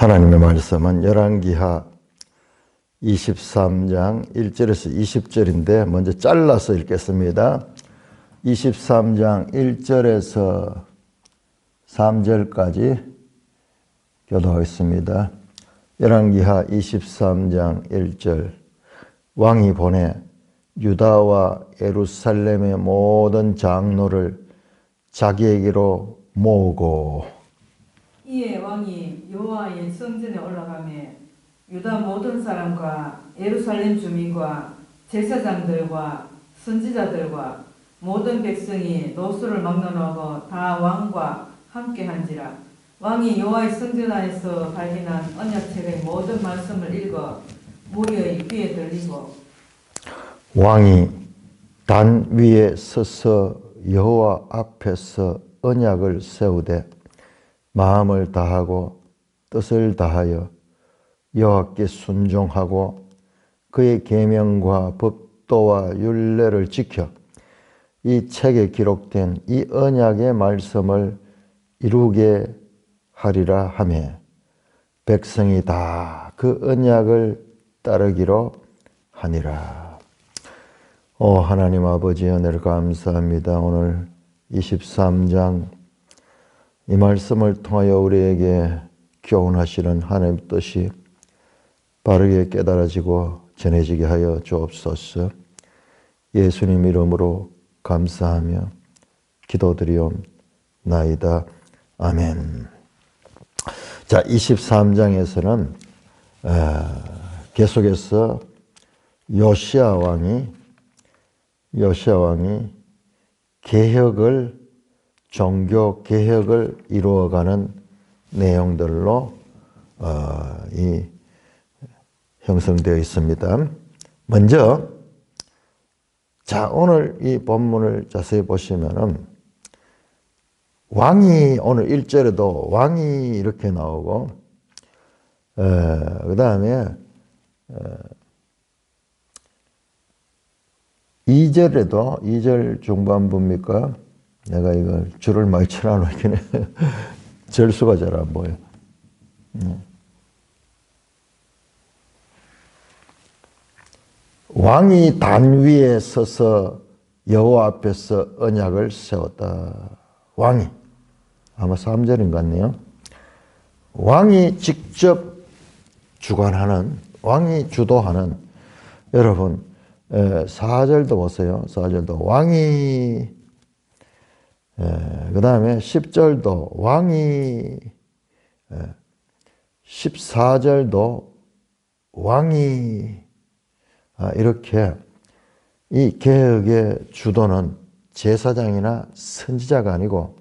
하나님의 말씀은 열왕기하 23장 1절에서 20절인데 먼저 잘라서 읽겠습니다. 23장 1절에서 3절까지 교도하겠습니다. 열왕기하 23장 1절 왕이 보내 유다와 예루살렘의 모든 장로를 자기에게로 모으고 이에 왕이 여호와의 성전에 올라가며 유다 모든 사람과 예루살렘 주민과 제사장들과 선지자들과 모든 백성이 노수를 막론하고 다 왕과 함께한지라. 왕이 여호와의 성전 안에서 발견한 언약책의 모든 말씀을 읽어 무리의 귀에 들리고 왕이 단 위에 서서 여호와 앞에서 언약을 세우되 마음을 다하고 뜻을 다하여 여호와께 순종하고 그의 계명과 법도와 율례를 지켜 이 책에 기록된 이 언약의 말씀을 이루게 하리라 하며 백성이 다 그 언약을 따르기로 하니라. 하나님 아버지 은혜를 감사합니다. 오늘 23장 이 말씀을 통하여 우리에게 교훈하시는 하나님의 뜻이 바르게 깨달아지고 전해지게 하여 주옵소서. 예수님 이름으로 감사하며 기도드리옵나이다. 아멘. 자, 23장에서는 계속해서 요시야 왕이 종교 개혁을 이루어가는 내용들로 형성되어 있습니다. 먼저, 자, 오늘 이 본문을 자세히 보시면은 왕이 오늘 1절에도 왕이 이렇게 나오고, 그 다음에 2절에도 2절 중반부입니까? 내가 이걸 줄을 많이 쳐놔놓긴 해. 절수가 잘 안 보여. 왕이 단 위에 서서 여호와 앞에서 언약을 세웠다. 왕이 아마 3절인 것 같네요. 왕이 직접 주관하는, 왕이 주도하는, 여러분 4절도 보세요. 4절도 왕이, 그 다음에 10절도 왕이, 14절도 왕이, 이렇게 이 개혁의 주도는 제사장이나 선지자가 아니고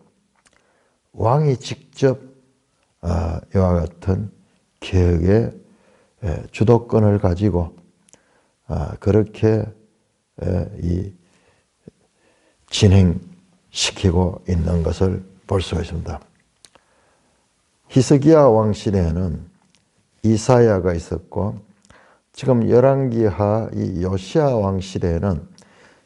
왕이 직접 이와 같은 개혁의 주도권을 가지고 그렇게 진행시키고 있는 것을 볼 수가 있습니다. 히스기야 왕 시대에는 이사야가 있었고 지금 열왕기하 이 요시야 왕 시대에는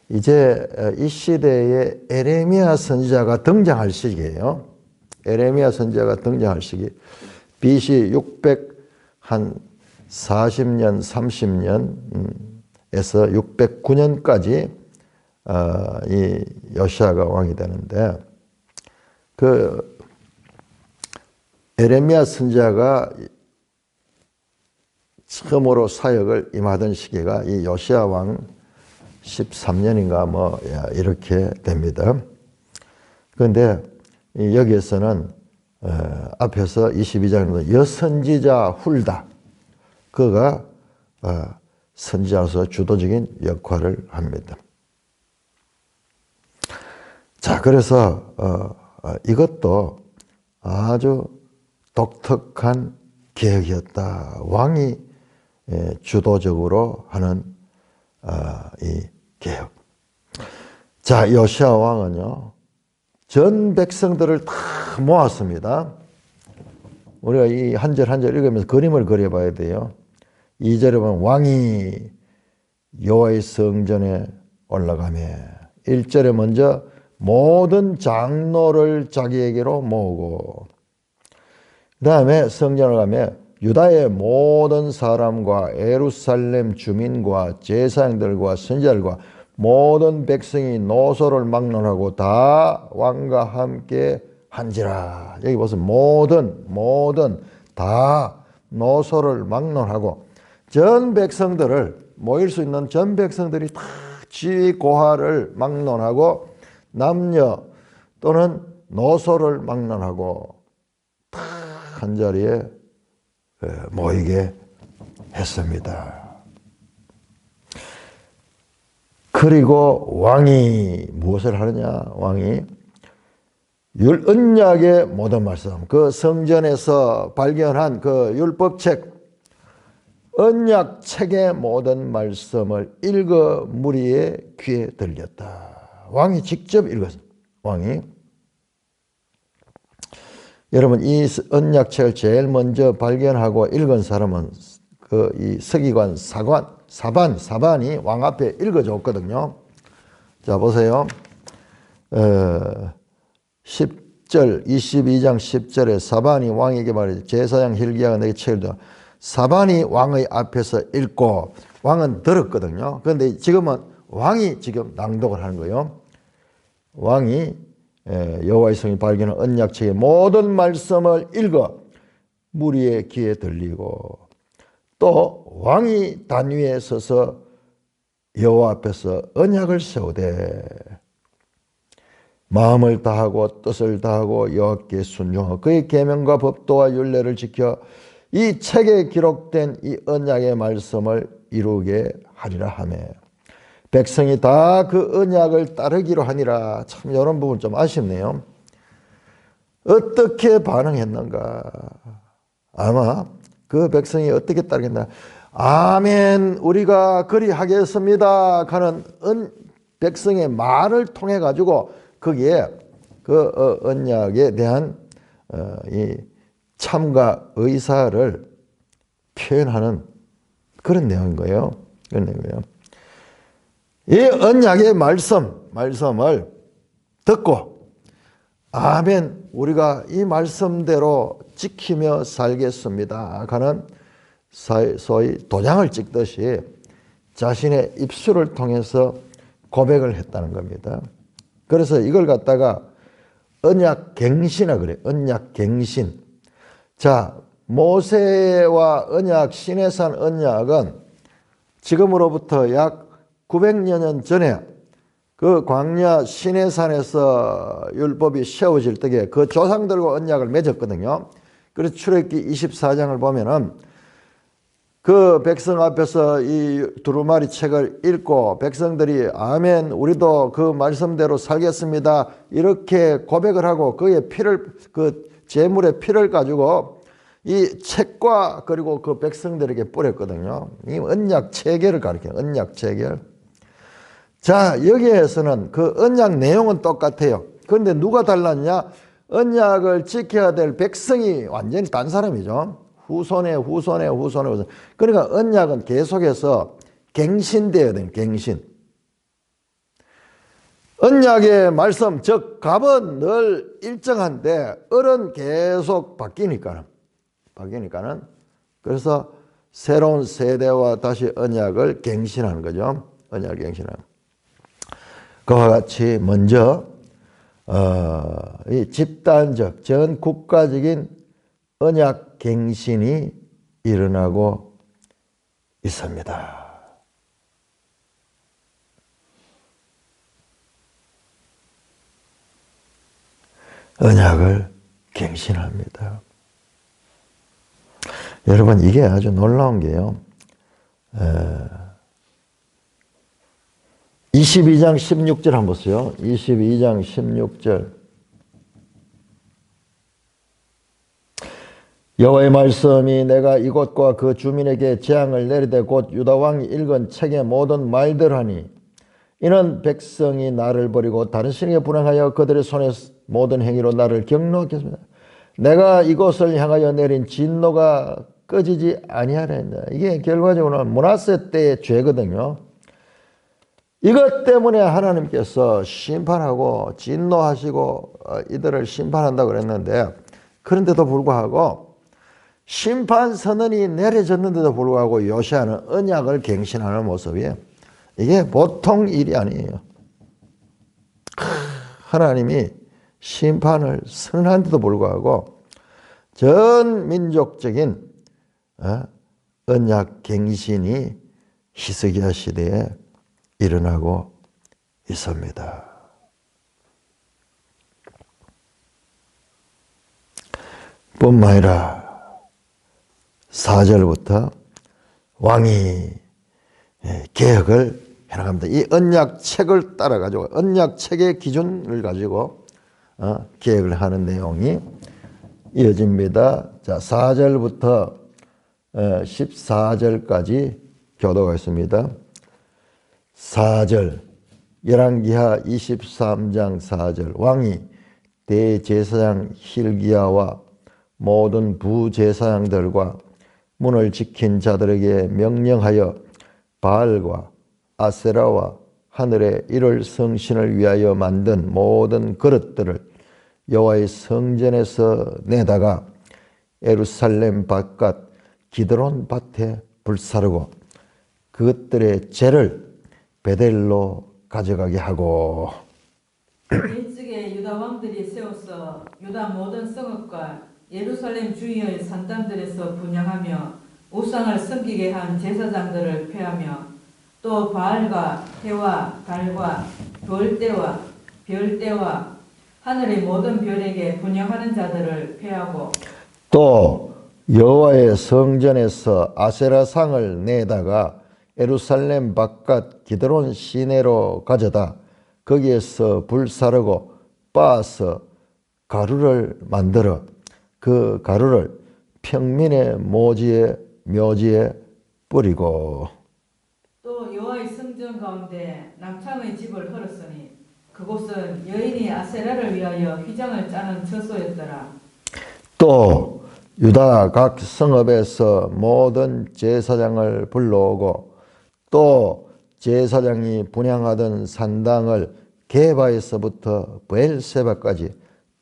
이제 이 시대에 에레미야 선지자가 등장할 시기예요. 에레미야 선지자가 등장할 시기. BC 640년, 30년에서 609년까지 이 요시야가 왕이 되는데 그 에레미야 선지자가 처음으로 사역을 임하던 시기가 이 요시야 왕 13년인가 뭐 이렇게 됩니다. 그런데 여기에서는 앞에서 22장에서 여선지자 훌다 그가 선지자로서 주도적인 역할을 합니다. 자, 그래서 이것도 아주 독특한 개혁이었다. 왕이 주도적으로 하는 이 개혁. 자, 요시야 왕은요 전 백성들을 다 모았습니다. 우리가 이 한 절 한 절 읽으면서 그림을 그려봐야 돼요. 2절에 보면 왕이 여호와의 성전에 올라가며 1절에 먼저 모든 장로를 자기에게로 모으고 그 다음에 성전을 가며 유다의 모든 사람과 예루살렘 주민과 제사장들과 선지자들과 모든 백성이 노소를 막론하고 다 왕과 함께 한지라. 여기 보세요. 모든 다 노소를 막론하고 전 백성들을 모일 수 있는 전 백성들이 다 지위 고하를 막론하고 남녀 또는 노소를 막론하고 다 한자리에 모이게 했습니다. 그리고 왕이 무엇을 하느냐? 왕이 언약의 모든 말씀, 그 성전에서 발견한 그 율법책, 언약책의 모든 말씀을 읽어 무리의 귀에 들렸다. 왕이 직접 읽었습니다. 왕이. 여러분, 이 언약책을 제일 먼저 발견하고 읽은 사람은 이 서기관 사반이 왕 앞에 읽어줬거든요. 자, 보세요. 10절, 22장 10절에 사반이 왕에게 말이죠. 제사장 hil기야가 내게 책을 줘. 사반이 왕의 앞에서 읽고 왕은 들었거든요. 그런데 지금은 왕이 지금 낭독을 하는 거예요. 왕이 여호와의 성이 발견한 언약책의 모든 말씀을 읽어 무리의 귀에 들리고 또 왕이 단 위에 서서 여호와 앞에서 언약을 세우되 마음을 다하고 뜻을 다하고 여호와께 순종하고 그의 계명과 법도와 율례를 지켜 이 책에 기록된 이 언약의 말씀을 이루게 하리라 하며 백성이 다 그 언약을 따르기로 하니라. 참 이런 부분 좀 아쉽네요. 어떻게 반응했는가? 아마 그 백성이 어떻게 따르겠나? 아멘, 우리가 그리하겠습니다 하는 백성의 말을 통해 가지고 거기에 그 언약에 대한 이 참가 의사를 표현하는 그런 내용인 거예요. 그런 내용이에요. 이 언약의 말씀을 듣고 아멘, 우리가 이 말씀대로 지키며 살겠습니다 하는 소위 도장을 찍듯이 자신의 입술을 통해서 고백을 했다는 겁니다. 그래서 이걸 갖다가 언약갱신이라고 그래요. 언약갱신. 자, 모세와 언약, 시내산 언약은 지금으로부터 약 900여 년 전에 그 광야 시내산에서 율법이 세워질 때에 그 조상들과 언약을 맺었거든요. 그래서 출애굽기 24장을 보면은 그 백성 앞에서 이 두루마리 책을 읽고 백성들이 아멘, 우리도 그 말씀대로 살겠습니다 이렇게 고백을 하고 그의 피를, 그 제물의 피를 가지고 이 책과 그리고 그 백성들에게 뿌렸거든요. 이 언약 체계를 가리켜요. 언약 체계. 자, 여기에서는 그 언약 내용은 똑같아요. 그런데 누가 달랐냐? 언약을 지켜야 될 백성이 완전히 딴 사람이죠. 후손에. 그러니까 언약은 계속해서 갱신되어야 돼요. 갱신. 언약의 말씀, 즉 값은 늘 일정한데 을은 계속 바뀌니까는 그래서 새로운 세대와 다시 언약을 갱신하는 거죠. 언약을 갱신하는. 그와 같이 먼저 이 집단적 전 국가적인 언약 갱신이 일어나고 있습니다. 언약을 갱신합니다. 여러분, 이게 아주 놀라운 게요. 22장 16절 한번 보세요. 22장 16절. 여호와의 말씀이 내가 이곳과 그 주민에게 재앙을 내리되 곧 유다 왕이 읽은 책의 모든 말들하니 이는 백성이 나를 버리고 다른 신에게 분향하여 그들의 손의 모든 행위로 나를 경노하게 했습니다. 내가 이곳을 향하여 내린 진노가 꺼지지 아니하려 했다. 이게 결과적으로는 므낫세 때의 죄거든요. 이것 때문에 하나님께서 심판하고 진노하시고 이들을 심판한다고 그랬는데 그런데도 불구하고 심판 선언이 내려졌는데도 불구하고 요시아는 언약을 갱신하는 모습이에요. 이게 보통 일이 아니에요. 하나님이 심판을 선언한데도 불구하고 전 민족적인 언약 갱신이 히스기야 시대에 일어나고 있습니다. 뿐만 아니라 4절부터 왕이 개혁을 해나갑니다. 이 언약책을 따라가지고 언약책의 기준을 가지고 개혁을 하는 내용이 이어집니다. 자, 4절부터 14절까지 교도가 있습니다. 4절 열왕기하 23장 4절 왕이 대제사장 hil기야와 모든 부제사장들과 문을 지킨 자들에게 명령하여 바알과 아세라와 하늘의 일월 성신을 위하여 만든 모든 그릇들을 여호와의 성전에서 내다가 예루살렘 바깥 기드론 밭에 불사르고 그것들의 재를 베델로 가져가게 하고 일찍에 유다 왕들이 세워서 유다 모든 성읍과 예루살렘 주위의 산당들에서 분향하며 우상을 섬기게 한 제사장들을 폐하며 또 바알과 해와 달과 돌대와 별대와 하늘의 모든 별에게 분향하는 자들을 폐하고 또 여호와의 성전에서 아세라상을 내다가 예루살렘 바깥 기드론 시내로 가져다 거기에서 불사르고 빻아서 가루를 만들어 그 가루를 평민의 묘지에 뿌리고 또 여호와의 성전 가운데 남창의 집을 헐었으니 그곳은 여인이 아세라를 위하여 휘장을 짜는 처소였더라. 또 유다 각 성읍에서 모든 제사장을 불러오고 또 제사장이 분향하던 산당을 게바에서부터 브엘세바까지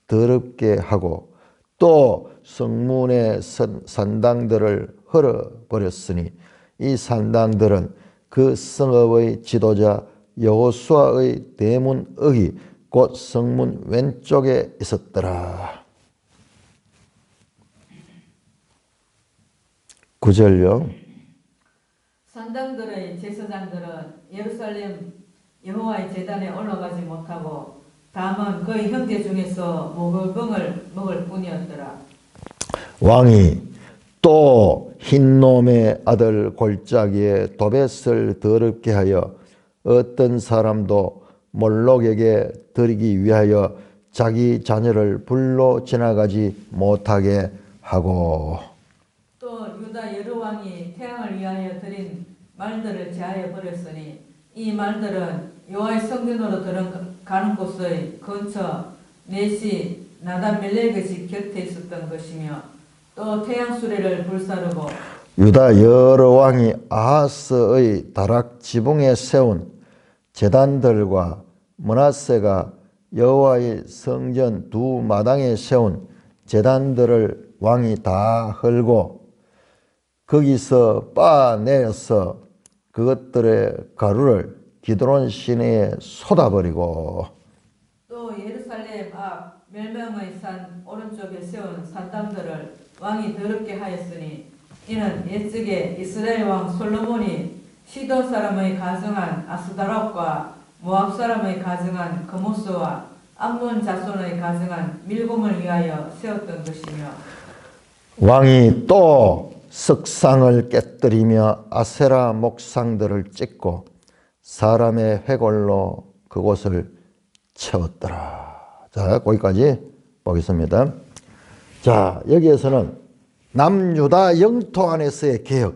더럽게 하고 또 성문의 산당들을 헐어버렸으니 이 산당들은 그 성읍의 지도자 여호수아의 대문역이 곧 성문 왼쪽에 있었더라. 9절요. 산당들의 제사장들은 예루살렘 여호와의 제단에 올라가지 못하고 다만 그의 형제 중에서 목을병을 먹을 뿐이었더라. 왕이 또 흰놈의 아들 골짜기에 도벳을 더럽게 하여 어떤 사람도 몰록에게 드리기 위하여 자기 자녀를 불로 지나가지 못하게 하고 또 유다 여러 왕이 태양을 위하여 드린 말들을 제하여 버렸으니 이 말들은 여호와의 성전으로 들어가는 곳의 근처 넷이 나단멜렉의 집 곁에 있었던 것이며 또 태양 수레를 불사르고 유다 여러 왕이 아하스의 다락 지붕에 세운 제단들과 므낫세가 여호와의 성전 두 마당에 세운 제단들을 왕이 다 헐고 거기서 빻아내어서 그것들의 가루를 기드론 시내에 쏟아버리고 또 예루살렘 앞 멸망의 산 오른쪽에 세운 산당들을 왕이 더럽게 하였으니 이는 옛적에 이스라엘 왕 솔로몬이 시돈 사람의 가정한 아스다롯과 모압 사람의 가정한 그모스와 암몬 자손의 가정한 밀곰을 위하여 세웠던 것이며 왕이 또 석상을 깨뜨리며 아세라 목상들을 찍고 사람의 회골로 그곳을 채웠더라. 자, 거기까지 보겠습니다. 자, 여기에서는 남유다 영토 안에서의 개혁,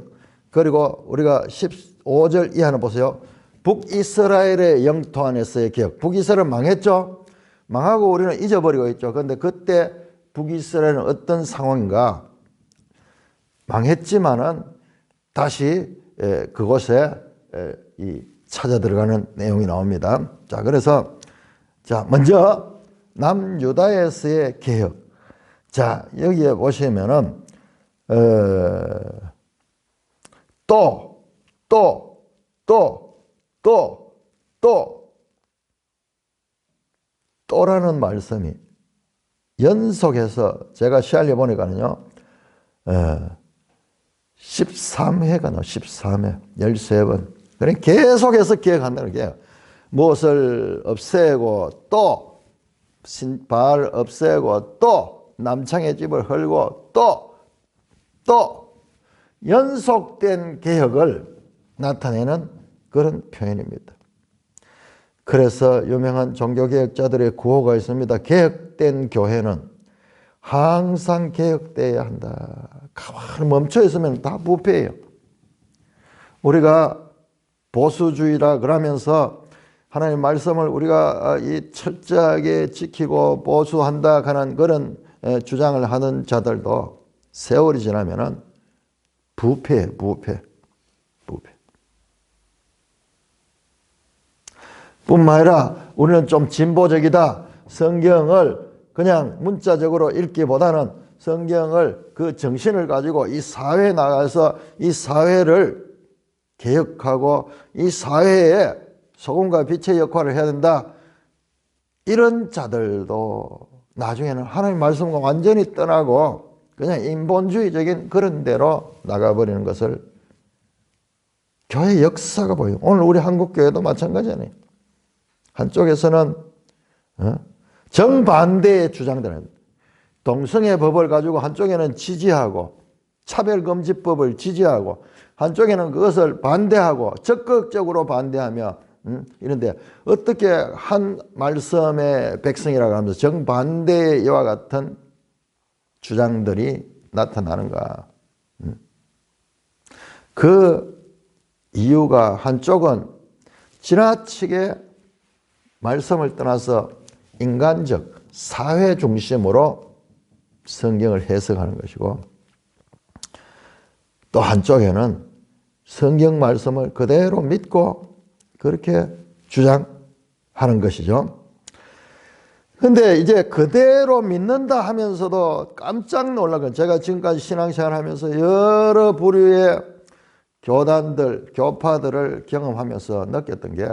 그리고 우리가 15절 이하는 보세요. 북이스라엘의 영토 안에서의 개혁. 북이스라엘은 망했죠. 망하고 우리는 잊어버리고 있죠. 그런데 그때 북이스라엘은 어떤 상황인가? 망했지만은 다시 그곳에 찾아 들어가는 내용이 나옵니다. 자, 그래서 자, 먼저 남유다에서의 개혁. 자, 여기에 보시면은 또, 또, 또, 또, 또, 또라는 말씀이 연속해서 제가 시알려 보니까는요, 13회가 나와요. 13회, 13번. 그러니까 계속해서 기억한다는 게 무엇을 없애고 또 발 없애고 또 남창의 집을 헐고 또 연속된 개혁을 나타내는 그런 표현입니다. 그래서 유명한 종교개혁자들의 구호가 있습니다. 개혁된 교회는 항상 개혁되어야 한다. 가만히 멈춰 있으면 다 부패예요. 우리가 보수주의라 그러면서 하나님의 말씀을 우리가 이 철저하게 지키고 보수한다 하는 그런 주장을 하는 자들도 세월이 지나면은 부패. 뿐만 아니라 우리는 좀 진보적이다. 성경을 그냥 문자적으로 읽기보다는 성경을 그 정신을 가지고 이 사회에 나가서 이 사회를 개혁하고 이 사회에 소금과 빛의 역할을 해야 된다. 이런 자들도 나중에는 하나님의 말씀과 완전히 떠나고 그냥 인본주의적인 그런 데로 나가버리는 것을 교회 역사가 보여요. 오늘 우리 한국교회도 마찬가지잖아요. 한쪽에서는 정반대의 주장들은 동성애 법을 가지고 한쪽에는 지지하고 차별금지법을 지지하고 한쪽에는 그것을 반대하고 적극적으로 반대하며 이런데 어떻게 한 말씀의 백성이라고 하면서 정반대의 이와 같은 주장들이 나타나는가. 그 이유가 한쪽은 지나치게 말씀을 떠나서 인간적 사회 중심으로 성경을 해석하는 것이고 또 한쪽에는 성경 말씀을 그대로 믿고 그렇게 주장하는 것이죠. 근데 이제 그대로 믿는다 하면서도 깜짝 놀라고 제가 지금까지 신앙생활 하면서 여러 부류의 교단들, 교파들을 경험하면서 느꼈던 게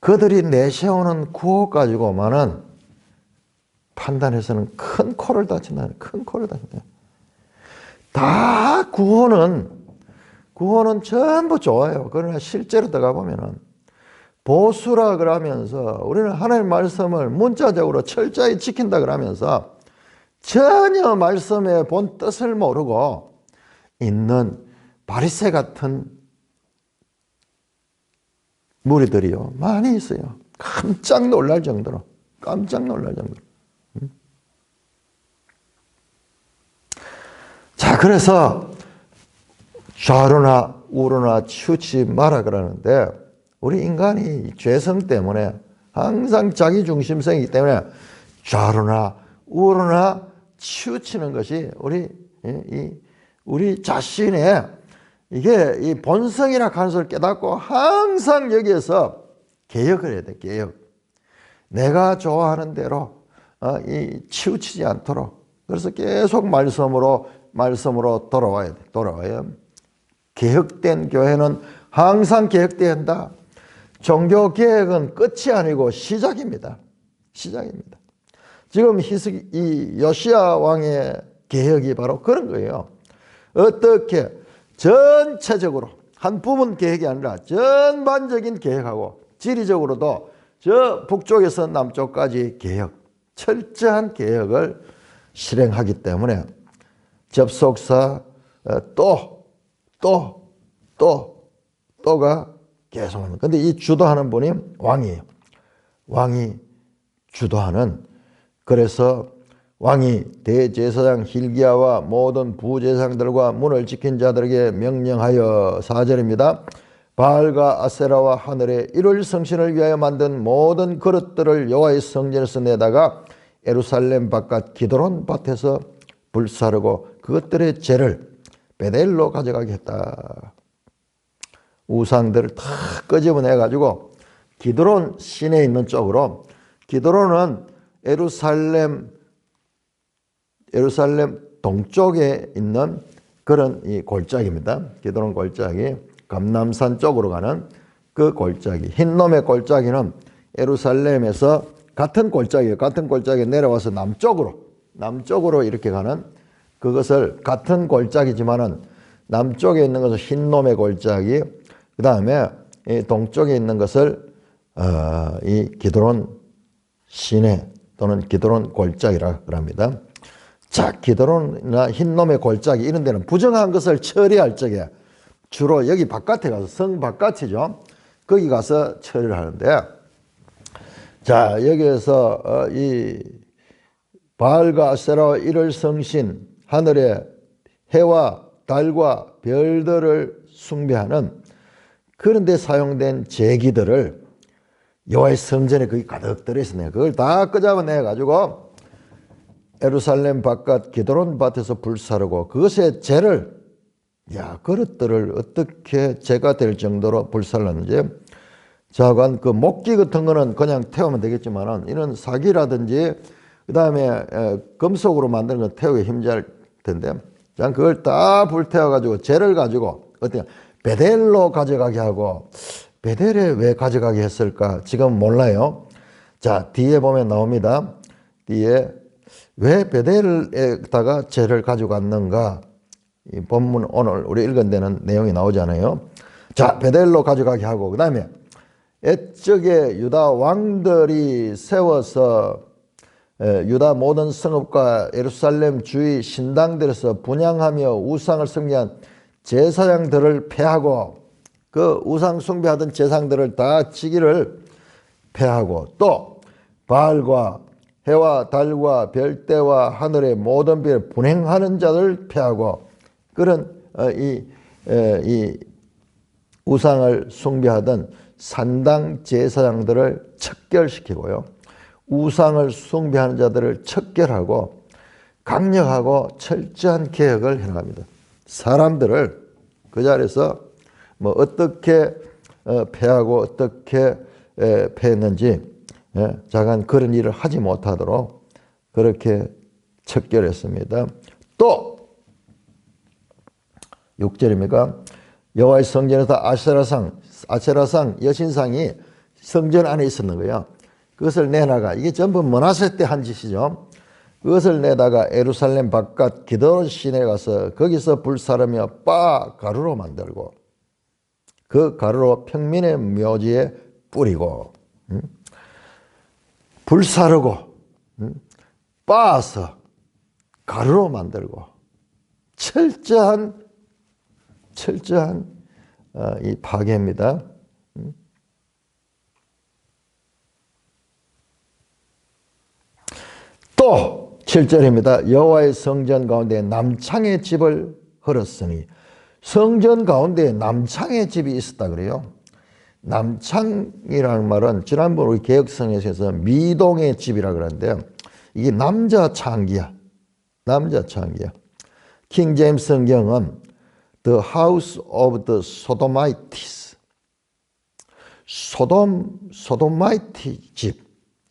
그들이 내세우는 구호 가지고만은 판단해서는 큰 코를 다친다. 큰 코를 다친다. 다 구호는 전부 좋아요. 그러나 실제로 들어가 보면은 보수라 그러면서 우리는 하나님의 말씀을 문자적으로 철저히 지킨다 그러면서 전혀 말씀의 본 뜻을 모르고 있는 바리새 같은 무리들이요 많이 있어요. 깜짝 놀랄 정도로. 자, 그래서 좌로나 우로나 치우치지 마라 그러는데 우리 인간이 죄성 때문에 항상 자기 중심성이기 때문에 좌로나 우로나 치우치는 것이 우리 자신의 이게 이 본성이라 하는 것을 깨닫고 항상 여기에서 개혁을 해야 돼. 개혁. 내가 좋아하는 대로 치우치지 않도록. 그래서 계속 말씀으로 돌아와야 돼. 돌아와야. 개혁된 교회는 항상 개혁돼야 한다. 종교 개혁은 끝이 아니고 시작입니다. 시작입니다. 지금 이 요시야 왕의 개혁이 바로 그런 거예요. 어떻게 전체적으로 한 부분 개혁이 아니라 전반적인 개혁하고 지리적으로도 저 북쪽에서 남쪽까지 개혁, 철저한 개혁을 실행하기 때문에 접속사 또가 계속합니다. 근데 이 주도하는 분이 왕이에요. 왕이 주도하는. 그래서 왕이 대제사장 hil기야와 모든 부제사장들과 문을 지킨 자들에게 명령하여 4절입니다. 바알과 아세라와 하늘의 일월 성신을 위하여 만든 모든 그릇들을 여호와의 성전에서 내다가 예루살렘 바깥 기드론 밭에서 불사르고 그것들의 죄를 베델로 가져가게 했다. 우상들을 다 끄집어내가지고 기드론 시내에 있는 쪽으로, 기드론은 예루살렘 동쪽에 있는 그런 이 골짜기입니다. 기드론 골짜기, 감람산 쪽으로 가는 그 골짜기. 흰놈의 골짜기는 예루살렘에서 같은 골짜기에 내려와서 남쪽으로 이렇게 가는 그것을 같은 골짜기지만은 남쪽에 있는 것은 흰놈의 골짜기, 그 다음에 동쪽에 있는 것을 이 기드론 시내 또는 기드론 골짜기라 그럽니다. 자, 기드론이나 흰놈의 골짜기 이런 데는 부정한 것을 처리할 적에 주로 여기 바깥에 가서 성 바깥이죠. 거기 가서 처리를 하는데, 자, 여기에서 이 바알과 아세라와 이를 성신 하늘의 해와 달과 별들을 숭배하는 그런 데 사용된 제기들을 여호와의 성전에 거기 가득 들어있었네요. 그걸 다 끄잡아내 가지고 예루살렘 바깥 기드론 밭에서 불사르고 그것의 재를, 그릇들을 어떻게 재가 될 정도로 불살랐는지, 자관 그 목기 같은 거는 그냥 태우면 되겠지만은 이런 사기라든지 그 다음에 금속으로 만드는 건 태우기 힘들 텐데, 자, 그걸 다 불태워 가지고 재를 가지고 어떻게 베델로 가져가게 하고, 베델에 왜 가져가게 했을까 지금 몰라요. 자, 뒤에 보면 나옵니다. 뒤에 왜 베델에다가 재를 가져갔는가, 이 본문 오늘 우리 읽은 데는 내용이 나오잖아요. 자, 베델로 가져가게 하고, 그 다음에 옛적에 유다 왕들이 세워서 유다 모든 성읍과 예루살렘 주위 신당들에서 분향하며 우상을 숭배한 제사장들을 폐하고, 그 우상 숭배하던 제사장들을 다 지기를 폐하고, 또 바알과 해와 달과 별대와 하늘의 모든 별을 분행하는 자들을 폐하고, 그런 이 우상을 숭배하던 산당 제사장들을 척결시키고요, 우상을 숭배하는 자들을 척결하고 강력하고 철저한 개혁을 해나갑니다. 사람들을 그 자리에서 뭐 어떻게 패하고 어떻게 패했는지, 자간 그런 일을 하지 못하도록 그렇게 척결했습니다. 또 6절입니까? 여호와의 성전에서 아세라상 여신상이 성전 안에 있었는 거예요. 그것을 내다가, 이게 전부 므낫세 때 한 짓이죠. 그것을 내다가 예루살렘 바깥 기드론 시내에 가서 거기서 불사르며 빠 가루로 만들고 그 가루로 평민의 묘지에 뿌리고, 불사르고 빻아서 가루로 만들고, 철저한 이 파괴입니다. 또 7절입니다. 여호와의 성전 가운데 남창의 집을 헐었으니, 성전 가운데 남창의 집이 있었다 그래요. 남창이라는 말은 지난번 우리 개혁성에서 미동의 집이라 그러는데, 이게 남자 창기야. 킹 제임스 성경은 The House of the Sodomites, 소돔마이트 집.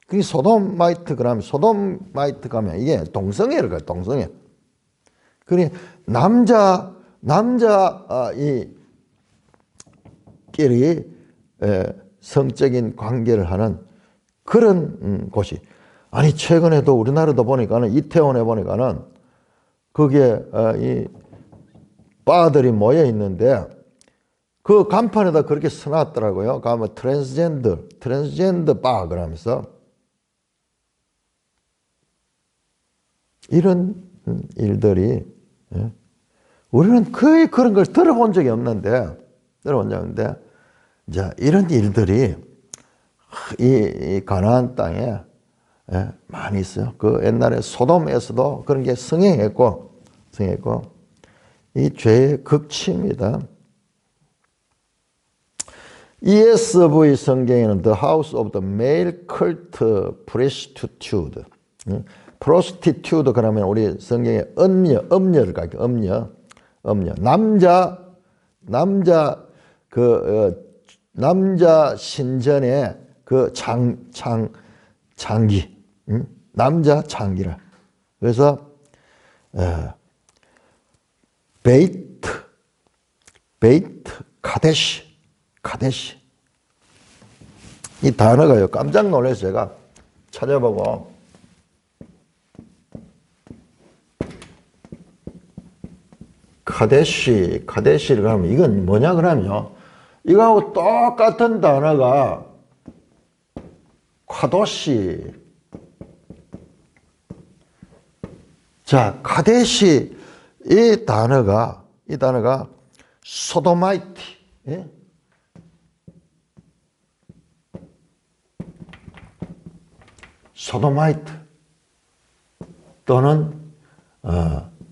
그 소돔마이트 가면 이게 동성애를 가요, 동성애. 그러니 남자 끼리 성적인 관계를 하는 그런 곳이. 아니, 최근에도 우리나라도 보니까는 이태원에 보니까는 거기에 이 바들이 모여 있는데 그 간판에다 그렇게 써놨더라고요. 가면 트랜스젠더 바 그러면서. 이런 일들이, 우리는 거의 그런 걸 들어본 적이 없는데, 자, 이런 일들이 이 가나안 땅에 많이 있어요. 그 옛날에 소돔에서도 그런 게 성행했고, 이 죄의 극치입니다. ESV 성경에는 The House of the Male Cult Prostitute, prostitute 그러면 우리 성경에 음녀를 가리켜, 음녀. 남자 신전의 그 장기, 남자 장기라. 그래서 베이트, 카데시. 이 단어가요. 깜짝 놀라서 제가 찾아보고 카데시를 하면 이건 뭐냐 그러면요. 이거하고 똑같은 단어가 카도시. 자, 카데시 이 단어가 소도마이트. 예? 소도마이트 또는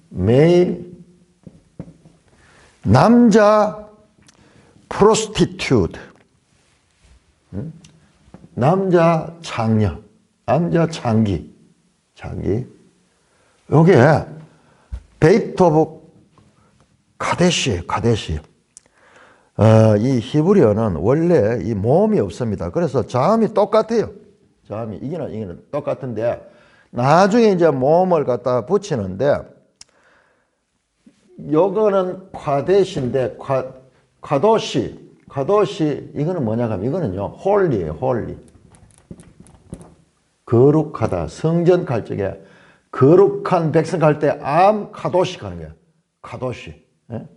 메일 남자 프로스티튜드, 남자 장녀, 남자 장기. 요게 베이트 오브 카데시. 이 히브리어는 원래 이 모음이 없습니다. 그래서 자음이 똑같아요. 자음이 이기는 똑같은데 나중에 이제 모음을 갖다 붙이는데 요거는 과대시인데 과도시 이거는 뭐냐 하면 이거는요 홀리예요. 홀리. 거룩하다. 성전 갈 적에 거룩한 백성 갈 때 카도시 가는 거야. 카도시. 예?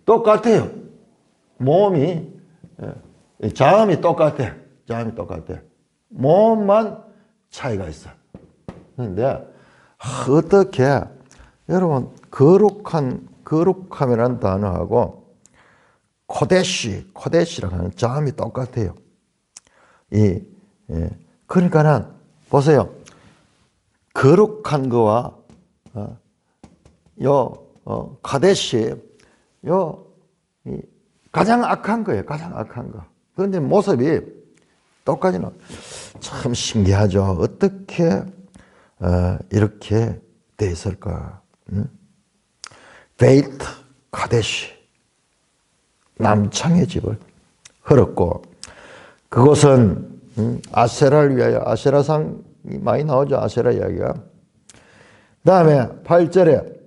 똑같아요. 모음이 자음이 똑같아. 모음만 차이가 있어. 그런데 어떻게 여러분 거룩함이라는 단어하고 코데시라고 하는 자음이 똑같아요. 그러니까는 보세요. 거룩한 거와 카데시 가장 악한 거예요. 가장 악한 거. 그런데 모습이 똑같이는 참 신기하죠. 어떻게 이렇게 돼 있을까? 베이트 카데시 남창의 집을 헐었고 그곳은 아세라를 위하여 아세라상이 많이 나오죠. 아세라 이야기가. 다음에 8절에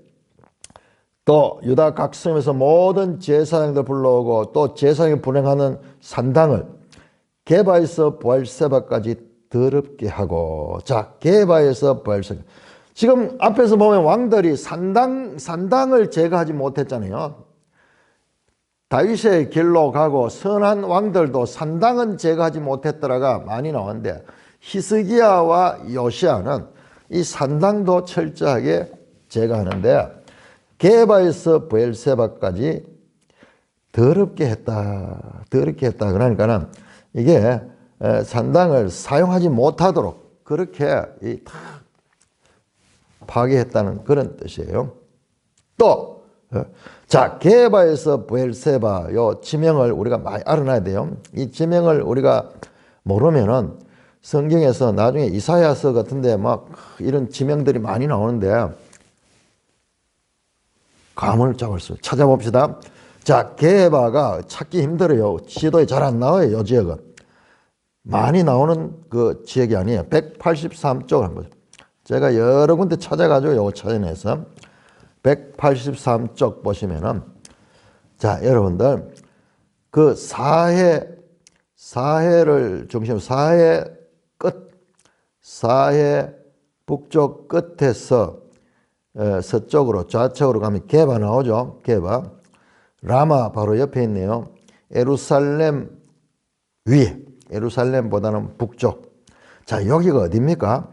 또 유다 각 성에서 모든 제사장들 불러오고 또 제사장이 분행하는 산당을 게바에서 부엘세바까지 더럽게 하고. 자, 게바에서 부엘세바. 지금 앞에서 보면 왕들이 산당을 제거하지 못했잖아요. 다윗의 길로 가고 선한 왕들도 산당은 제거하지 못했더라가 많이 나오는데 히스기야와 요시야는 이 산당도 철저하게 제거하는데 게바에서 부엘세바까지 더럽게 했다. 그러니까는 이게 산당을 사용하지 못하도록 그렇게 다 파괴했다는 그런 뜻이에요. 또, 자, 게바에서 부엘세바 요 지명을 우리가 많이 알아놔야 돼요. 이 지명을 우리가 모르면은 성경에서 나중에 이사야서 같은데 막 이런 지명들이 많이 나오는데 감을 잡을 수 찾아봅시다. 자, 게바가 찾기 힘들어요. 지도에 잘 안 나와요. 요 지역은 많이 나오는 그 지역이 아니에요. 183쪽 한번 제가 여러 군데 찾아가지고 요거 찾아내서 183쪽 보시면은 자, 여러분들 그 사해를 중심으로 사해 북쪽 끝에서 서쪽으로 좌측으로 가면 게바 나오죠. 게바. 라마 바로 옆에 있네요. 예루살렘 위에. 예루살렘보다는 북쪽. 자, 여기가 어디입니까?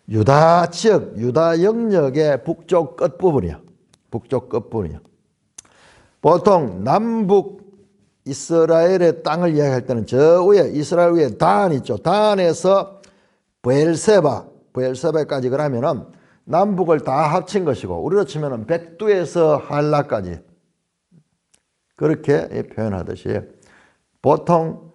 유다 지역, 유다 영역의 북쪽 끝부분이야. 북쪽 끝부분이야. 보통 남북 이스라엘의 땅을 이야기할 때는 저 위에 이스라엘 위에 단 있죠. 단에서 부엘세바까지 그러면은 남북을 다 합친 것이고 우리로 치면은 백두에서 할라까지 그렇게 표현하듯이 보통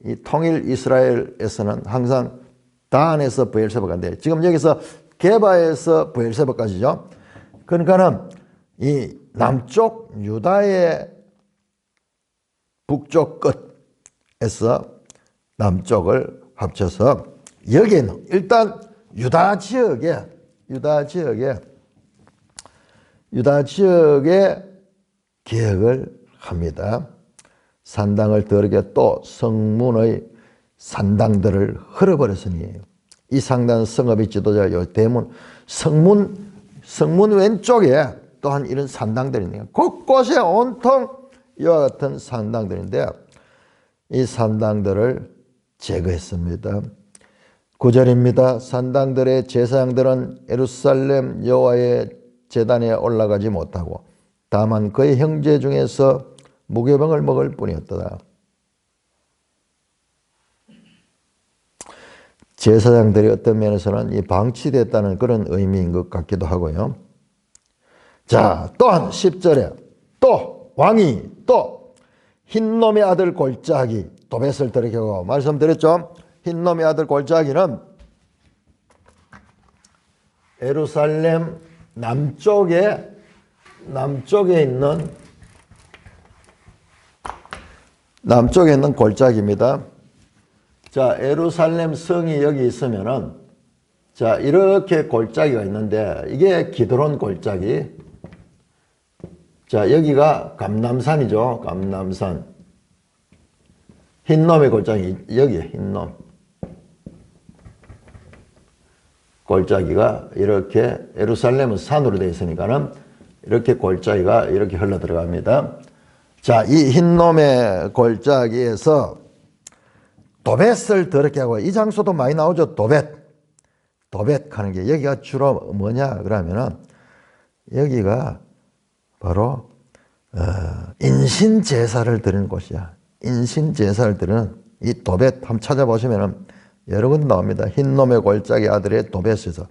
이 통일 이스라엘에서는 항상 단에서 부엘세바가 돼. 지금 여기서 게바에서 부엘세바까지죠. 그러니까는 이 남쪽 유다의 북쪽 끝에서 남쪽을 합쳐서 여기에는 일단 유다 지역에 유다 지역에 개혁을 합니다. 산당을 더럽게 또 성문의 산당들을 헐어버렸으니 이 상당 성읍의 지도자 요 대문 성문 왼쪽에 또한 이런 산당들이 있네요. 곳곳에 온통 이와 같은 산당들인데 이 산당들을 제거했습니다. 9절입니다. 산당들의 제사장들은 예루살렘 여호와의 제단에 올라가지 못하고 다만 그의 형제 중에서 무교병을 먹을 뿐이었다. 제사장들이 어떤 면에서는 이 방치됐다는 그런 의미인 것 같기도 하고요. 자, 또한 10절에 또 왕이 또 흰놈의 아들 골짜기 도벳을 들이켜고 말씀드렸죠. 흰놈의 아들 골짜기는 예루살렘 남쪽에 있는 골짜기입니다. 자, 예루살렘 성이 여기 있으면은 자, 이렇게 골짜기가 있는데 이게 기드론 골짜기. 자, 여기가 감람산이죠. 감람산. 흰놈의 골짜기 여기 흰놈. 골짜기가 이렇게 예루살렘은 산으로 되어 있으니까는 이렇게 골짜기가 이렇게 흘러 들어갑니다. 자, 이 흰놈의 골짜기에서 도벳을 더럽게 하고 이 장소도 많이 나오죠. 도벳 하는 게 여기가 주로 뭐냐 그러면은 여기가 바로 인신 제사를 드리는 곳이야. 인신 제사를 드리는 이 도벳 한번 찾아보시면은 여러 군 나옵니다. 흰놈의 골짜기 아들의 도벳에서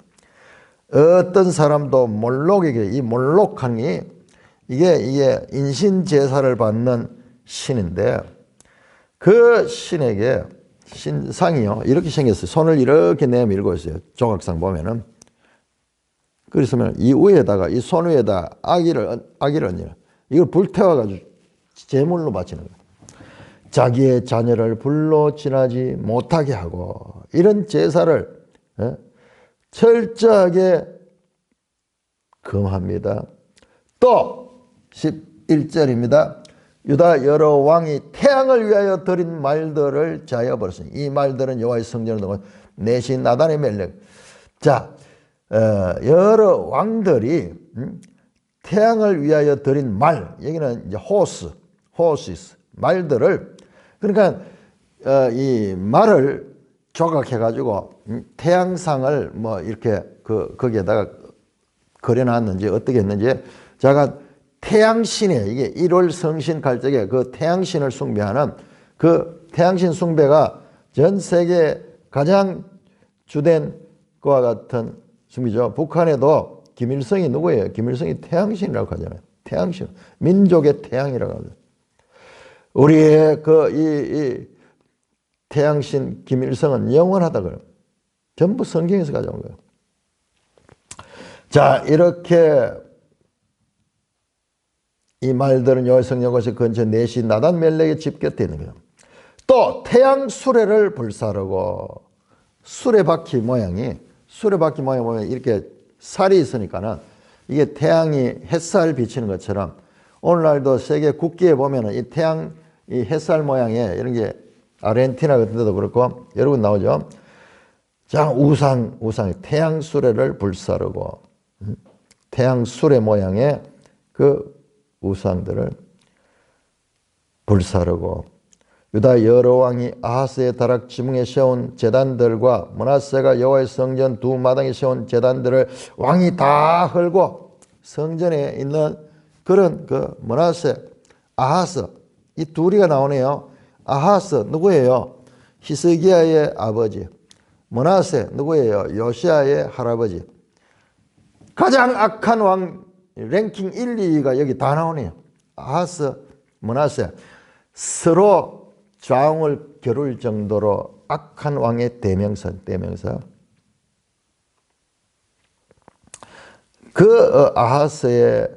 어떤 사람도 몰록에게 이 몰록하니 이게 인신 제사를 받는 신인데 그 신에게 신상이요 이렇게 생겼어요. 손을 이렇게 내밀고 있어요. 조각상 보면은 그랬으면 이 위에다가 이 손 위에다 아기를 얹어요. 이걸 불태워가지고 제물로 바치는 거예요. 자기의 자녀를 불로 지나지 못하게 하고 이런 제사를 철저하게 금합니다. 또 11절입니다. 유다 여러 왕이 태양을 위하여 드린 말들을 자여 버렸으니 이 말들은 여호와의 성전을 등은 내시 나단의 멜렉. 자, 여러 왕들이 태양을 위하여 드린 말, 여기는 이제 호시스 말들을 그러니까 이 말을 조각해 가지고 태양상을 뭐 이렇게 거기에다가 그려놨는지 어떻게 했는지 제가 태양신에 이게 1월 성신 갈 적에 그 태양신을 숭배하는 그 태양신 숭배가 전 세계 가장 주된 것과 같은 숭배죠. 북한에도 김일성이 누구예요? 김일성이 태양신이라고 하잖아요. 태양신, 민족의 태양이라고 하죠. 우리의 이 태양신 김일성은 영원하다 그래요. 전부 성경에서 가져온 거예요. 자, 이렇게 이 말들은 여호와의 성전 곳의 근처 내시 나단 멜렉의 집 곁에 있는 거예요. 또 태양 수레를 불사르고 수레바퀴 모양이 보면 이렇게 살이 있으니까는 이게 태양이 햇살 비치는 것처럼 오늘날도 세계 국기에 보면은 이 태양 이 햇살 모양의 이런 게 아르헨티나 같은 데도 그렇고 여러 군 나오죠. 자, 우상 태양 수레를 불사르고 태양 수레 모양의 그 우상들을 불사르고 유다 여러 왕이 아하스의 다락 지붕에 세운 제단들과 므낫세가 여호와의 성전 두 마당에 세운 제단들을 왕이 다 헐고 성전에 있는 그런 그 므낫세, 아하스 이 둘이가 나오네요. 아하스 누구예요? 히스기야의 아버지. 므낫세 누구예요? 요시야의 할아버지. 가장 악한 왕 랭킹 1, 2위가 여기 다 나오네요. 아하스, 므낫세 서로 좌우를 겨룰 정도로 악한 왕의 대명사. 그 아하스의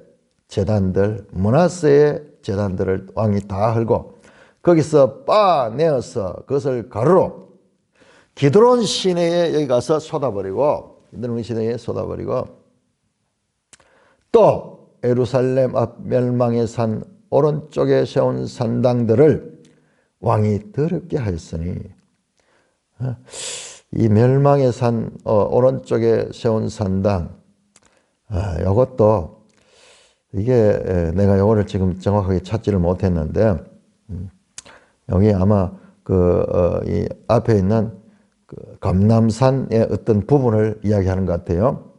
제단들, 므낫세의 제단들을 왕이 다 헐고 거기서 빠내어서 그것을 가루로 기드론 시내에 여기 가서 쏟아버리고 또 예루살렘 앞 멸망의 산 오른쪽에 세운 산당들을 왕이 더럽게 하였으니, 이 멸망의 산 오른쪽에 세운 산당, 이것도 이게 내가 이거를 지금 정확하게 찾지를 못했는데, 여기 아마 이 앞에 있는 감람산의 어떤 부분을 이야기하는 것 같아요.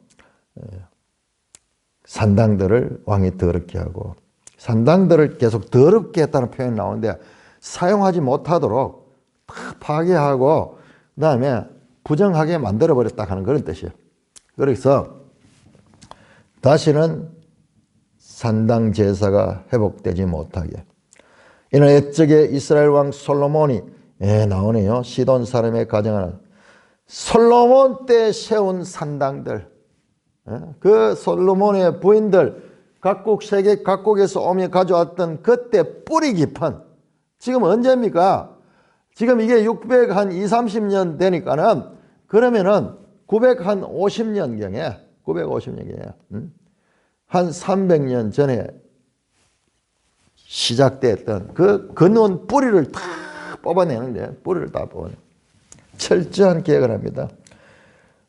산당들을 왕이 더럽게 하고, 산당들을 계속 더럽게 했다는 표현이 나오는데 사용하지 못하도록 파괴하고 그 다음에 부정하게 만들어버렸다 하는 그런 뜻이에요. 그래서 다시는 산당 제사가 회복되지 못하게. 이는 옛적에 이스라엘 왕 솔로몬이 나오네요. 시돈 사람의 가정하는 솔로몬 때 세운 산당들, 그 솔로몬의 부인들 각국 세계 각국에서 오며 가져왔던 그때 뿌리 깊은, 지금 언제입니까? 지금 이게 630년 되니까는 그러면은 950년경에 한 300년 전에 시작됐던 그 근원 뿌리를 다 뽑아내는데, 뿌리를 다 뽑아내. 철저한 계획을 합니다.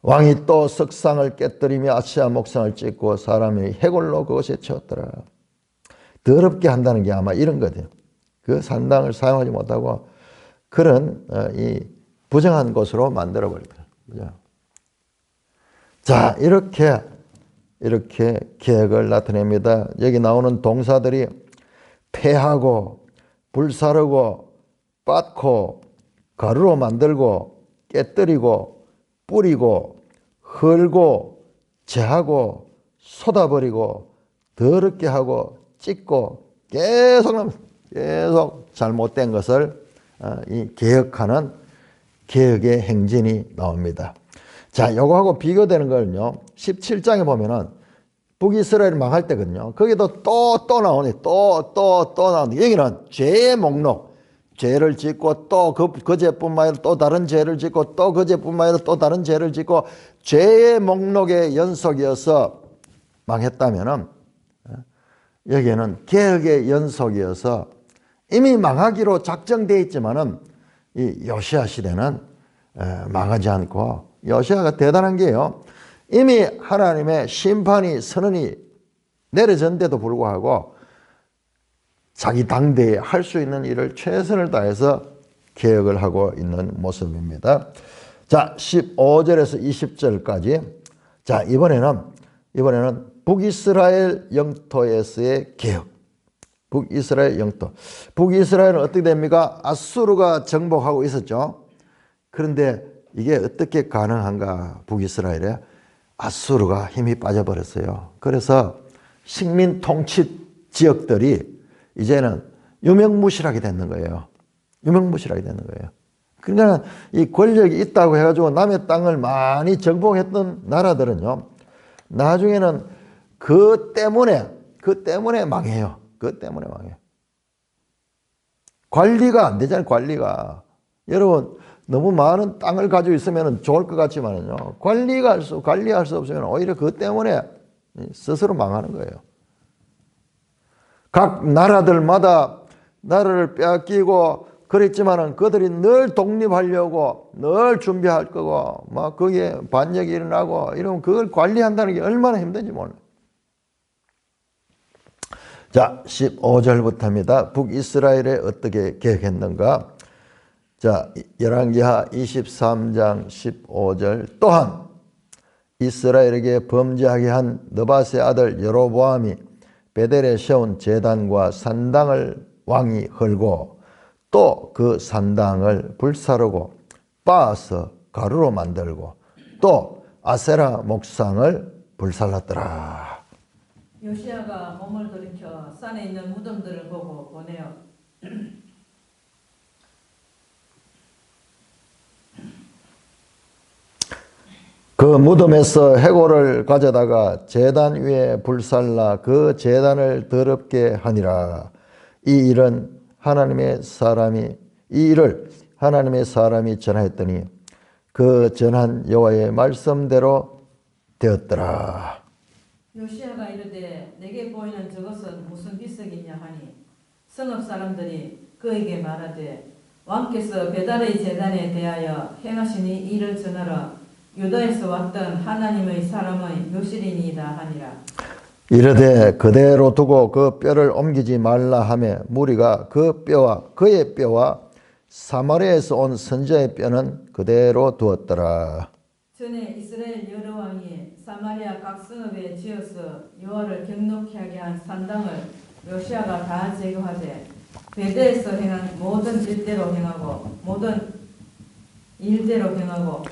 왕이 또 석상을 깨뜨리며 아시아 목상을 찍고 사람이 해골로 그것에 채웠더라. 더럽게 한다는 게 아마 이런 거죠. 그 산당을 사용하지 못하고 그런 이 부정한 곳으로 만들어 버리더라. 자, 이렇게 계획을 나타냅니다. 여기 나오는 동사들이 패하고 불사르고 빻고 가루로 만들고 깨뜨리고 뿌리고 헐고 제하고 쏟아버리고 더럽게 하고 찢고 계속 잘못된 것을 개혁하는 개혁의 행진이 나옵니다. 자, 요거하고 비교되는 거는요, 17장에 보면은 북이스라엘 망할 때거든요. 거기도 또 나오네. 또 나오네. 여기는 죄의 목록. 죄를 짓고 또 그 죄뿐만 아니라 또 다른 죄를 짓고 또 그 죄뿐만 아니라 또 다른 죄를 짓고 죄의 목록의 연속이어서 망했다면은, 여기에는 개혁의 연속이어서 이미 망하기로 작정되어 있지만은 이 요시야 시대는 망하지 않고, 요시야가 대단한 게요, 이미 하나님의 심판이 선언이 내려졌는데도 불구하고 자기 당대에 할 수 있는 일을 최선을 다해서 개혁을 하고 있는 모습입니다. 자, 15절에서 20절까지. 자, 이번에는 북이스라엘 영토에서의 개혁. 북이스라엘 영토. 북이스라엘은 어떻게 됩니까? 아수르가 정복하고 있었죠. 그런데 이게 어떻게 가능한가? 북이스라엘에 아수르가 힘이 빠져버렸어요. 그래서 식민 통치 지역들이 이제는 유명무실하게 되는 거예요. 유명무실하게 되는 거예요. 그러니까 이 권력이 있다고 해가지고 남의 땅을 많이 정복했던 나라들은요, 나중에는 그 때문에 망해요. 그 때문에 망해요. 관리가 안 되잖아요, 관리가. 여러분, 너무 많은 땅을 가지고 있으면 좋을 것 같지만요, 관리할 수 없으면 오히려 그 때문에 스스로 망하는 거예요. 각 나라들마다 나라를 빼앗기고 그랬지만은 그들이 늘 독립하려고 늘 준비할 거고, 막 거기에 반역이 일어나고 이러면 그걸 관리한다는 게 얼마나 힘든지 몰라요. 자, 15절부터입니다. 북이스라엘에 어떻게 계획했는가? 자, 열왕기하 23장 15절. 또한 이스라엘에게 범죄하게 한 느밧의 아들 여로보암이 베델에 세운 제단과 산당을 왕이 헐고 또 그 산당을 불사르고 빻아서 가루로 만들고 또 아세라 목상을 불살랐더라. 요시야가 몸을 돌이켜 산에 있는 무덤들을 보고 보내어 그 무덤에서 해골을 가져다가 제단 위에 불살라 그 제단을 더럽게 하니라. 이 일을 하나님의 사람이 전하였더니 그 전한 여호와의 말씀대로 되었더라. 요시야가 이르되 내게 보이는 저것은 무슨 비석이냐 하니 성읍 사람들이 그에게 말하되 왕께서 베달의 제단에 대하여 행하신 이 일을 전하러 유다에서 왔던 하나님의 사람의 묘실이니이다 하니라. 이르되 그대로 두고 그 뼈를 옮기지 말라 하며 무리가 그 뼈와 그의 뼈와 사마리아에서 온 선지자의 뼈는 그대로 두었더라. 전에 이스라엘 여러 왕이 사마리아 각 성읍에 지어서 여호와를 경록케 하게 한 산당을 요시야가 다 제거하되 베델에서 행한 모든 일대로 행하고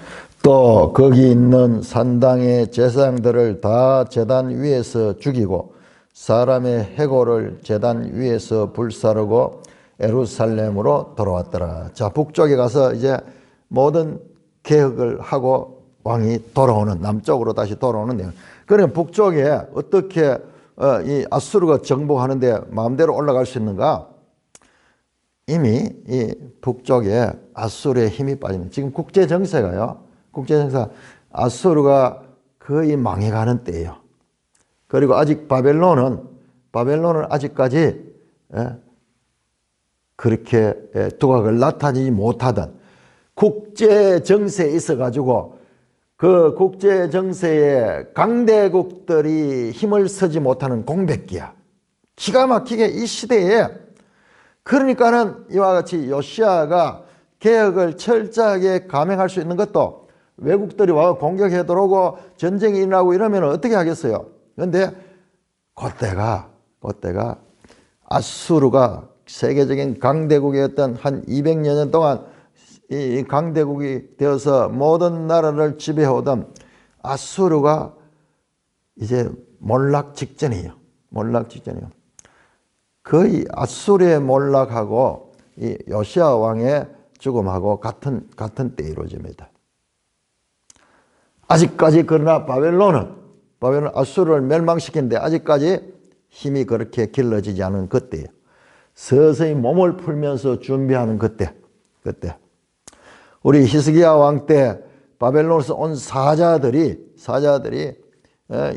또 거기 있는 산당의 제사장들을 다 제단 위에서 죽이고 사람의 해골을 제단 위에서 불사르고 예루살렘으로 돌아왔더라. 자, 북쪽에 가서 이제 모든 개혁을 하고 왕이 돌아오는, 남쪽으로 다시 돌아오는 내용. 그러면 북쪽에 어떻게 이 아수르가 정복하는데 마음대로 올라갈 수 있는가? 이미 이 북쪽에 아수르의 힘이 빠지는, 지금 국제 정세가요. 국제 정세가 아수르가 거의 망해가는 때예요. 그리고 아직 바벨론은 아직까지 그렇게 두각을 나타내지 못하던 국제 정세에 있어 가지고 그 국제 정세에 강대국들이 힘을 쓰지 못하는 공백기야. 기가 막히게 이 시대에, 그러니까는 이와 같이 요시야가 개혁을 철저하게 감행할 수 있는 것도 외국들이 와서 공격해 들어오고 전쟁이 일어나고 이러면 어떻게 하겠어요? 그런데 그때가 아수르가 세계적인 강대국이었던 한 200여 년 동안 이 강대국이 되어서 모든 나라를 지배해오던 아수르가 이제 몰락 직전이에요. 거의 아수르의 몰락하고 이 요시야 왕의 죽음하고 같은 때에 이루어집니다. 아직까지 그러나 바벨론은 아수르를 멸망시키는데 아직까지 힘이 그렇게 길러지지 않은 그때예요. 서서히 몸을 풀면서 준비하는 그때. 우리 히스기야 왕 때 바벨론에서 온 사자들이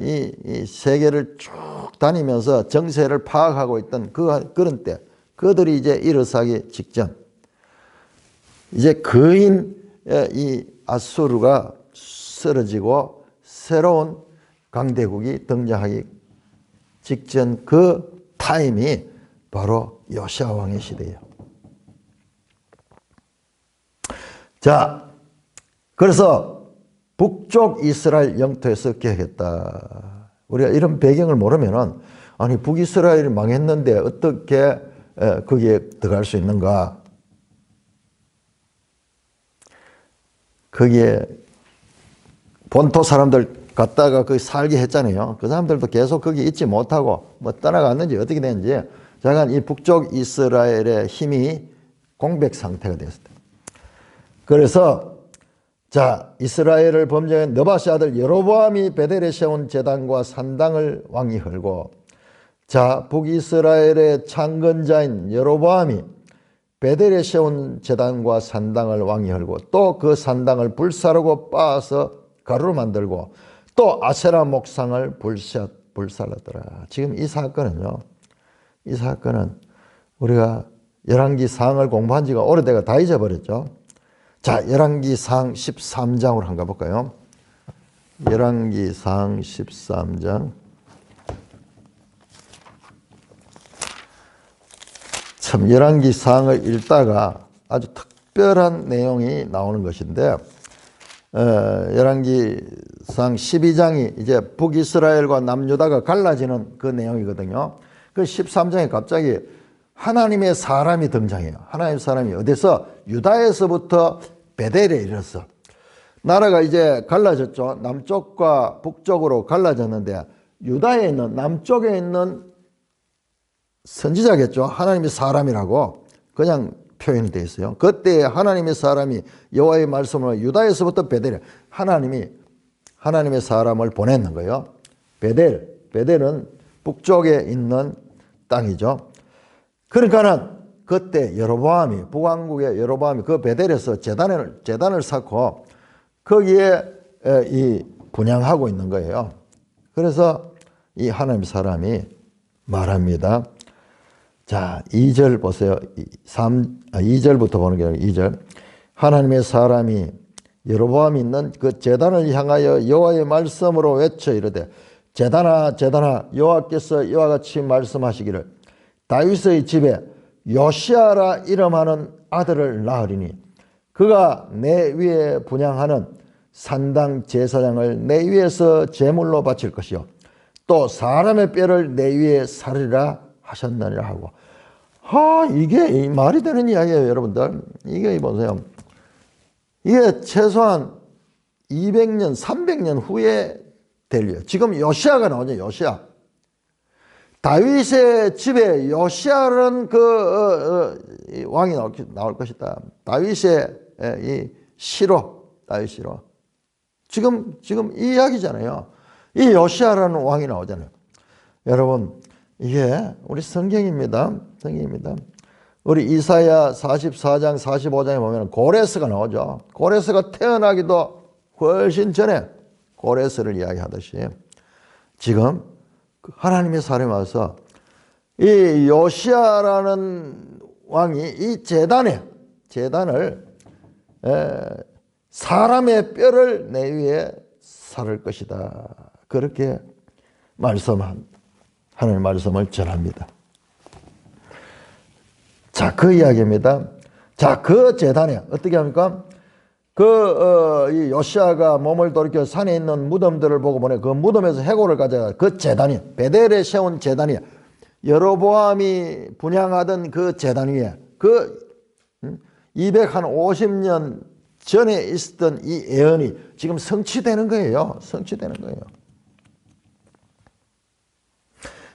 이 세계를 쭉 다니면서 정세를 파악하고 있던 그런 때, 그들이 이제 일어서기 직전, 이제 거인 이 아수르가 쓰러지고 새로운 강대국이 등장하기 직전 그 타임이 바로 요시야 왕의 시대예요. 자, 그래서 북쪽 이스라엘 영토에서 개혁했다. 우리가 이런 배경을 모르면은, 아니 북이스라엘이 망했는데 어떻게 거기에 들어갈 수 있는가? 거기에 본토 사람들 갔다가 거기 살게 했잖아요. 그 사람들도 계속 거기 있지 못하고 뭐 떠나갔는지 어떻게 됐는지, 잠깐 이 북쪽 이스라엘의 힘이 공백 상태가 됐습니다. 그래서 자, 이스라엘을 범죄한 느바시 아들 여로보암이 베델에 세운 제단과 산당을 왕이 헐고, 자, 북이스라엘의 창건자인 여로보암이 베델에 세운 제단과 산당을 왕이 헐고, 또 그 산당을 불사르고 빻아서 가루로 만들고, 또 아세라 목상을 불살랐더라. 지금 이 사건은 우리가 열왕기 사항을 공부한 지가 오래돼가 다 잊어버렸죠. 자, 열왕기 사항 13장으로 한번 가볼까요? 열왕기 사항 13장. 참, 열왕기 사항을 읽다가 아주 특별한 내용이 나오는 것인데, 열왕기 사항 12장이 이제 북이스라엘과 남유다가 갈라지는 그 내용이거든요. 그 13장에 갑자기 하나님의 사람이 등장해요. 하나님의 사람이 어디서? 유다에서부터 베델에 이르렀어. 나라가 이제 갈라졌죠. 남쪽과 북쪽으로 갈라졌는데, 유다에 있는, 남쪽에 있는 선지자겠죠. 하나님의 사람이라고 그냥 표현이 되어 있어요. 그때 하나님의 사람이 여호와의 말씀으로 유다에서부터 베델에 하나님의 사람을 보냈는 거예요. 베델은 북쪽에 있는 땅이죠. 그러니까는 그때 여로보암이, 북왕국의 여로보암이 그 베델에서 제단을 쌓고 거기에 이 분향하고 있는 거예요. 그래서 이 하나님 사람이 말합니다. 자, 2절 보세요. 2절부터 보는 게 아니라 2절. 하나님의 사람이 여로보암이 있는 그 제단을 향하여 여호와의 말씀으로 외쳐 이르되 제단아 제단아 여호와께서 이와 같이 말씀하시기를 다윗의 집에 요시아라 이름하는 아들을 낳으리니 그가 내 위에 분향하는 산당 제사장을 내 위에서 제물로 바칠 것이요 또 사람의 뼈를 내 위에 살리라 하셨느니라 하고. 이게 말이 되는 이야기예요, 여러분들. 이게 보세요. 이게 최소한 200년, 300년 후에 될 일. 지금 요시아가 나오죠, 요시아. 다윗의 집에 요시아라는 왕이 나올 것이다. 다윗의 이 시로, 다윗 시로. 지금 이 이야기잖아요. 이 요시아라는 왕이 나오잖아요. 여러분, 이게 우리 성경입니다. 성경입니다. 우리 이사야 44장, 45장에 보면 고레스가 나오죠. 고레스가 태어나기도 훨씬 전에 고레스를 이야기하듯이 지금 하나님의 사람이 와서 이 요시아라는 왕이 이 제단을 사람의 뼈를 내 위에 살을 것이다. 그렇게 하나님의 말씀을 전합니다. 자, 그 이야기입니다. 자, 그 제단에 어떻게 합니까? 이 요시아가 몸을 돌이켜 산에 있는 무덤들을 보고 보내 그 무덤에서 해골을 가져가 그 제단이 베델에 세운 제단이 여로보암이 분향하던 그 제단 위에 250년 전에 있었던 이 예언이 지금 성취되는 거예요. 성취되는 거예요.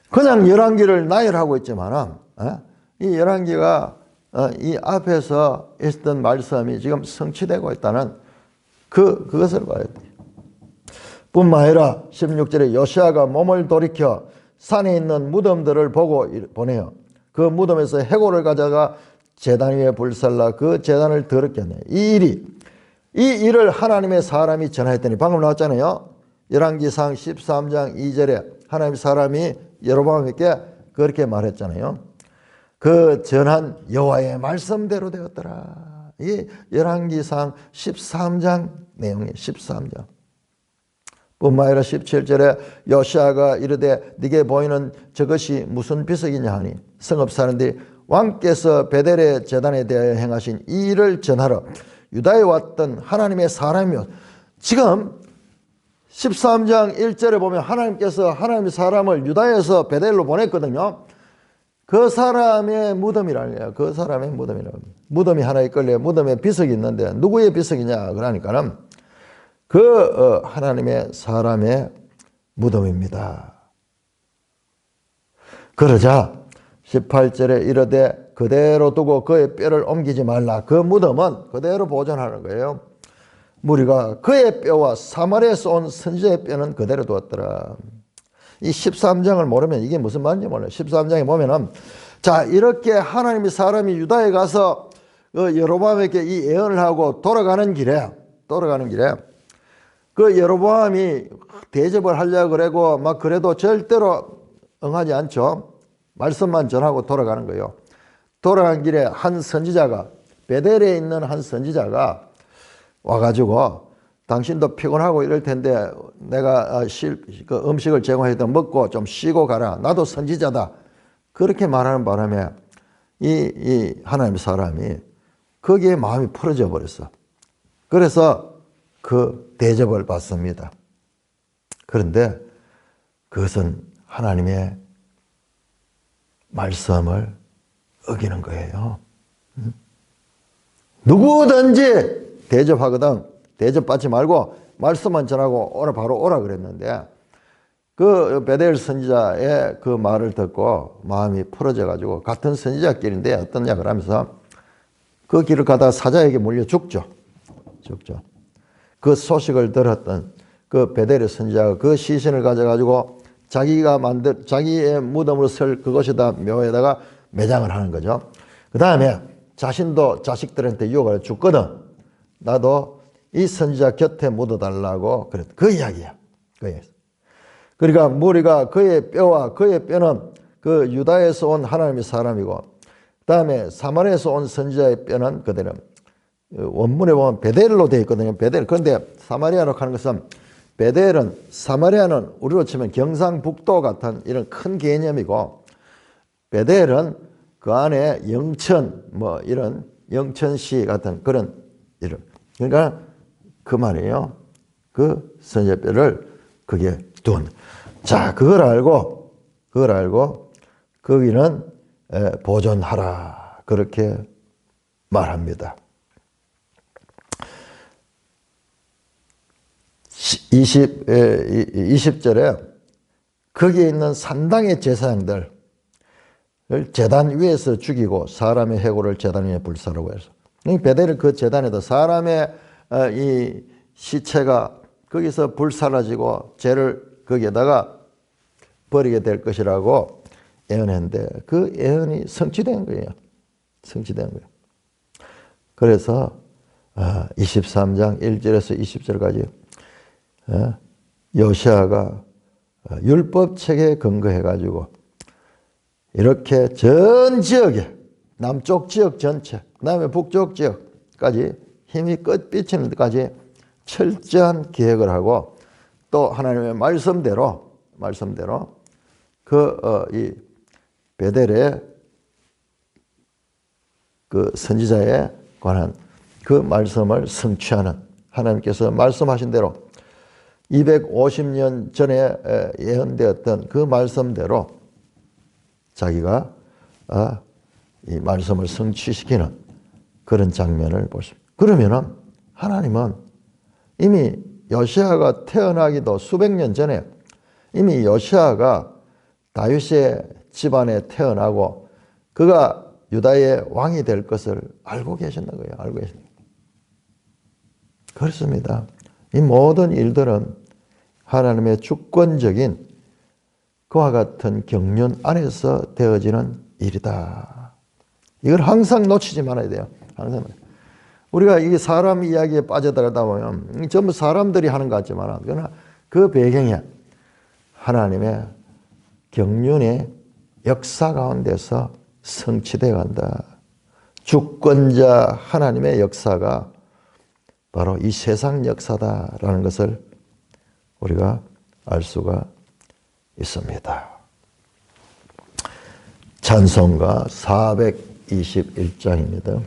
그냥 열왕기를 나열하고 있지만 이 열왕기가 이 앞에서 있었던 말씀이 지금 성취되고 있다는 그것을 봐야 돼요. 뿐만 아니라 16절에 요시아가 몸을 돌이켜 산에 있는 무덤들을 보고 보내요. 그 무덤에서 해골을 가져가 제단 위에 불살라 그 제단을 더럽게 하네. 이 일을 하나님의 사람이 전하였더니 방금 나왔잖아요. 열왕기상 13장 2절에 하나님의 사람이 여로보암에게 그렇게 말했잖아요. 그 전한 여호와의 말씀대로 되었더라. 이 열왕기상 13장 내용이 13장. 뿐만 아니라 17절에 요시아가 이르되 네게 보이는 저것이 무슨 비석이냐 하니 성읍 사람들이 왕께서 베델의 제단에 대하여 행하신 이 일을 전하러 유다에 왔던 하나님의 사람이요. 지금 13장 1절에 보면 하나님께서 하나님의 사람을 유다에서 베델로 보냈거든요. 그 사람의 무덤이라는 거예요. 그 사람의 무덤이라고. 무덤이 하나 있걸래. 무덤에 비석이 있는데 누구의 비석이냐 그러니까는 하나님의 사람의 무덤입니다. 그러자 18절에 이르되 그대로 두고 그의 뼈를 옮기지 말라. 그 무덤은 그대로 보존하는 거예요. 무리가 그의 뼈와 사마리아에서 온 선지자의 뼈는 그대로 두었더라. 이 13장을 모르면 이게 무슨 말인지 몰라요. 13장에 보면은 자, 이렇게 하나님의 사람이 유다에 가서 여로보암에게 이 예언을 하고 돌아가는 길에 그 여로보암이 대접을 하려고 그러고 막 그래도 절대로 응하지 않죠. 말씀만 전하고 돌아가는 거예요. 돌아간 길에 한 선지자가 베델에 있는 한 선지자가 와가지고 당신도 피곤하고 이럴 텐데 내가 그 음식을 제공해서 먹고 좀 쉬고 가라. 나도 선지자다. 그렇게 말하는 바람에 이 하나님의 사람이 거기에 마음이 풀어져 버렸어. 그래서 그 대접을 받습니다. 그런데 그것은 하나님의 말씀을 어기는 거예요. 누구든지 대접하거든 대접받지 말고 말씀만 전하고 바로 오라 그랬는데 그 베델 선지자의 그 말을 듣고 마음이 풀어져 가지고 같은 선지자끼리인데 어떠냐 그러면서 그 길을 가다가 사자에게 물려 죽죠. 그 소식을 들었던 그 베델의 선지자가 그 시신을 가져가지고 자기의 무덤으로 설 그것에다 묘에다가 매장을 하는 거죠. 그 다음에 자신도 자식들한테 유혹을 죽거든. 나도 이 선지자 곁에 묻어달라고 그랬다. 그 이야기야. 그러니까 머리가 그의 뼈와 그의 뼈는 그 유다에서 온 하나님의 사람이고, 그 다음에 사마리아에서 온 선지자의 뼈는 그대로 원문에 보면 베델로 되어 있거든요. 베델. 그런데 사마리아로 하는 것은, 베델은, 사마리아는 우리로 치면 경상북도 같은 이런 큰 개념이고, 베델은 그 안에 영천, 뭐 이런 영천시 같은 그런 이름. 그러니까 그 말이에요. 그 선지자뼈를 그게 둔. 자, 그걸 알고 거기는 보존하라. 그렇게 말합니다. 20절에 거기에 있는 산당의 제사장들 제단 위에서 죽이고 사람의 해골을 제단 위에 불사라고 해서, 베델은 그 제단에다 사람의 이 시체가 거기서 불사라지고 죄를 거기에다가 버리게 될 것이라고 예언했는데 그 예언이 성취된 거예요. 성취된 거예요. 그래서 23장 1절에서 20절까지 요시아가 율법책에 근거해가지고 이렇게 전 지역에, 남쪽 지역 전체, 그 다음에 북쪽 지역까지 힘이 끝비치는 데까지 철저한 계획을 하고, 또 하나님의 말씀대로 이 베델의 그 선지자에 관한 그 말씀을 성취하는, 하나님께서 말씀하신 대로 250년 전에 예언되었던 그 말씀대로 자기가 이 말씀을 성취시키는 그런 장면을 보십니다. 그러면은 하나님은 이미 요시아가 태어나기도 수백 년 전에 이미 요시아가 다윗의 집안에 태어나고 그가 유다의 왕이 될 것을 알고 계셨는 거예요. 알고 계셨는 거예요. 그렇습니다. 이 모든 일들은 하나님의 주권적인 그와 같은 경륜 안에서 되어지는 일이다. 이걸 항상 놓치지 말아야 돼요. 항상. 우리가 이 사람 이야기에 빠져들어가다 보면 전부 사람들이 하는 것 같지만, 그러나 그 배경에 하나님의 경륜의 역사 가운데서 성취되어 간다. 주권자 하나님의 역사가 바로 이 세상 역사다라는 것을 우리가 알 수가 있습니다. 찬송가 421장입니다.